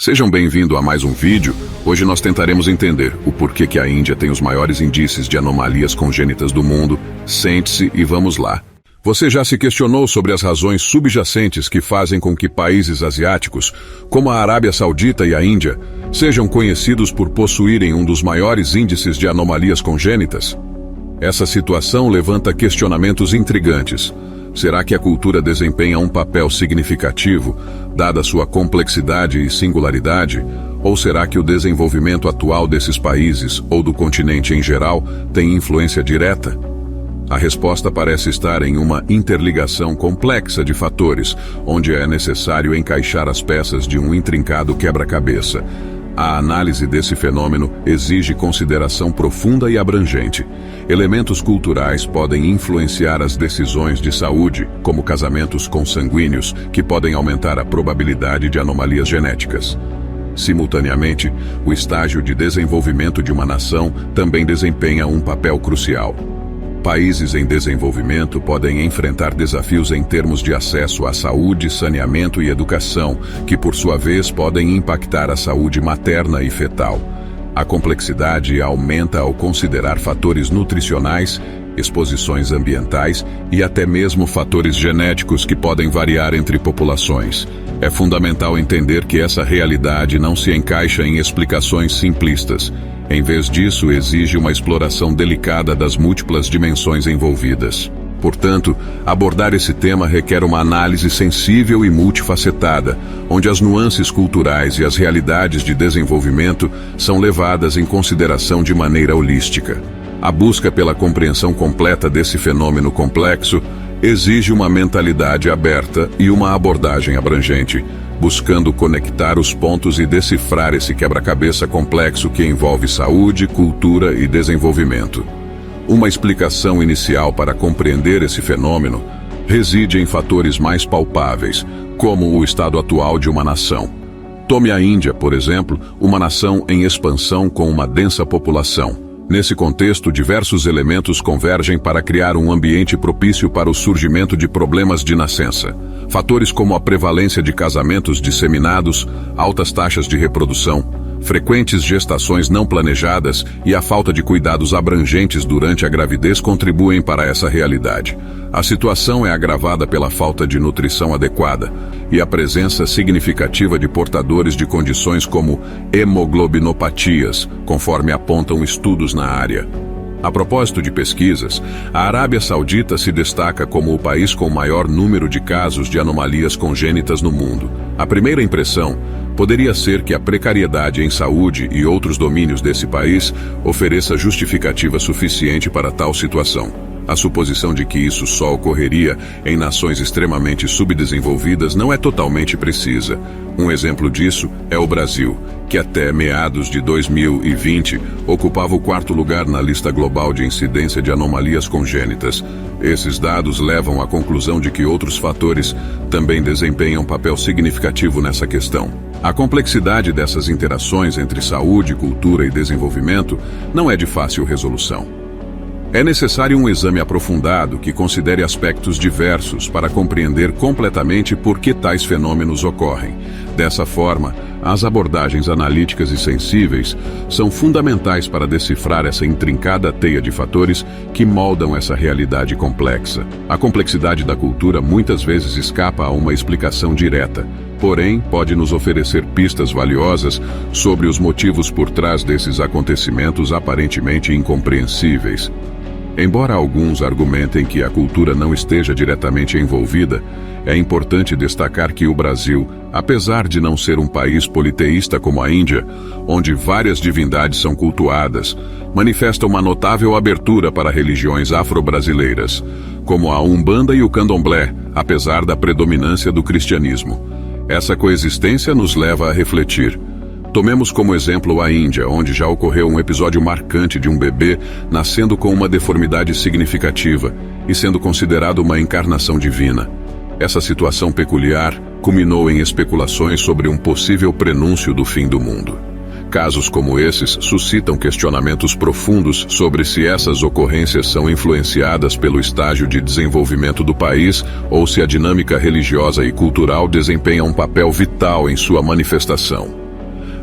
Sejam bem-vindos a mais um vídeo. Hoje nós tentaremos entender o porquê que a Índia tem os maiores índices de anomalias congênitas do mundo. Sente-se e vamos lá. Você já se questionou sobre as razões subjacentes que fazem com que países asiáticos, como a Arábia Saudita e a Índia, sejam conhecidos por possuírem um dos maiores índices de anomalias congênitas? Essa situação levanta questionamentos intrigantes. Será que a cultura desempenha um papel significativo, dada sua complexidade e singularidade? Ou será que o desenvolvimento atual desses países, ou do continente em geral, tem influência direta? A resposta parece estar em uma interligação complexa de fatores, onde é necessário encaixar as peças de um intrincado quebra-cabeça. A análise desse fenômeno exige consideração profunda e abrangente. Elementos culturais podem influenciar as decisões de saúde, como casamentos consanguíneos, que podem aumentar a probabilidade de anomalias genéticas. Simultaneamente, o estágio de desenvolvimento de uma nação também desempenha um papel crucial. Países em desenvolvimento podem enfrentar desafios em termos de acesso à saúde, saneamento e educação, que por sua vez podem impactar a saúde materna e fetal. A complexidade aumenta ao considerar fatores nutricionais, exposições ambientais e até mesmo fatores genéticos que podem variar entre populações. É fundamental entender que essa realidade não se encaixa em explicações simplistas. Em vez disso, exige uma exploração delicada das múltiplas dimensões envolvidas. Portanto, abordar esse tema requer uma análise sensível e multifacetada, onde as nuances culturais e as realidades de desenvolvimento são levadas em consideração de maneira holística. A busca pela compreensão completa desse fenômeno complexo exige uma mentalidade aberta e uma abordagem abrangente, buscando conectar os pontos e decifrar esse quebra-cabeça complexo que envolve saúde, cultura e desenvolvimento. Uma explicação inicial para compreender esse fenômeno reside em fatores mais palpáveis, como o estado atual de uma nação. Tome a Índia, por exemplo, uma nação em expansão com uma densa população. Nesse contexto, diversos elementos convergem para criar um ambiente propício para o surgimento de problemas de nascença. Fatores como a prevalência de casamentos disseminados, altas taxas de reprodução, frequentes gestações não planejadas e a falta de cuidados abrangentes durante a gravidez contribuem para essa realidade. A situação é agravada pela falta de nutrição adequada e a presença significativa de portadores de condições como hemoglobinopatias, conforme apontam estudos na área. A propósito de pesquisas, a Arábia Saudita se destaca como o país com o maior número de casos de anomalias congênitas no mundo. A primeira impressão poderia ser que a precariedade em saúde e outros domínios desse país ofereça justificativa suficiente para tal situação. A suposição de que isso só ocorreria em nações extremamente subdesenvolvidas não é totalmente precisa. Um exemplo disso é o Brasil, que até meados de 2020 ocupava o 4º lugar na lista global de incidência de anomalias congênitas. Esses dados levam à conclusão de que outros fatores também desempenham papel significativo nessa questão. A complexidade dessas interações entre saúde, cultura e desenvolvimento não é de fácil resolução. É necessário um exame aprofundado que considere aspectos diversos para compreender completamente por que tais fenômenos ocorrem. Dessa forma, as abordagens analíticas e sensíveis são fundamentais para decifrar essa intrincada teia de fatores que moldam essa realidade complexa. A complexidade da cultura muitas vezes escapa a uma explicação direta, porém pode nos oferecer pistas valiosas sobre os motivos por trás desses acontecimentos aparentemente incompreensíveis. Embora alguns argumentem que a cultura não esteja diretamente envolvida, é importante destacar que o Brasil, apesar de não ser um país politeísta como a Índia, onde várias divindades são cultuadas, manifesta uma notável abertura para religiões afro-brasileiras, como a Umbanda e o Candomblé, apesar da predominância do cristianismo. Essa coexistência nos leva a refletir. Tomemos como exemplo a Índia, onde já ocorreu um episódio marcante de um bebê nascendo com uma deformidade significativa e sendo considerado uma encarnação divina. Essa situação peculiar culminou em especulações sobre um possível prenúncio do fim do mundo. Casos como esses suscitam questionamentos profundos sobre se essas ocorrências são influenciadas pelo estágio de desenvolvimento do país ou se a dinâmica religiosa e cultural desempenha um papel vital em sua manifestação.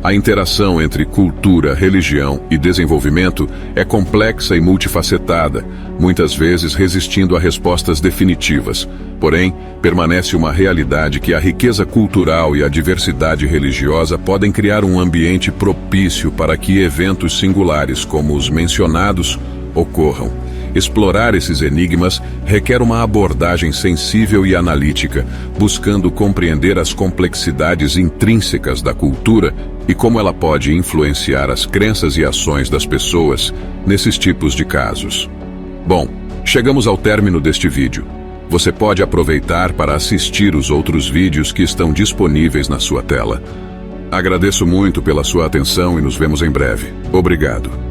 A interação entre cultura, religião e desenvolvimento é complexa e multifacetada, muitas vezes resistindo a respostas definitivas. Porém, permanece uma realidade que a riqueza cultural e a diversidade religiosa podem criar um ambiente propício para que eventos singulares como os mencionados ocorram. Explorar esses enigmas requer uma abordagem sensível e analítica, buscando compreender as complexidades intrínsecas da cultura e como ela pode influenciar as crenças e ações das pessoas nesses tipos de casos. Bom, chegamos ao término deste vídeo. Você pode aproveitar para assistir os outros vídeos que estão disponíveis na sua tela. Agradeço muito pela sua atenção e nos vemos em breve. Obrigado.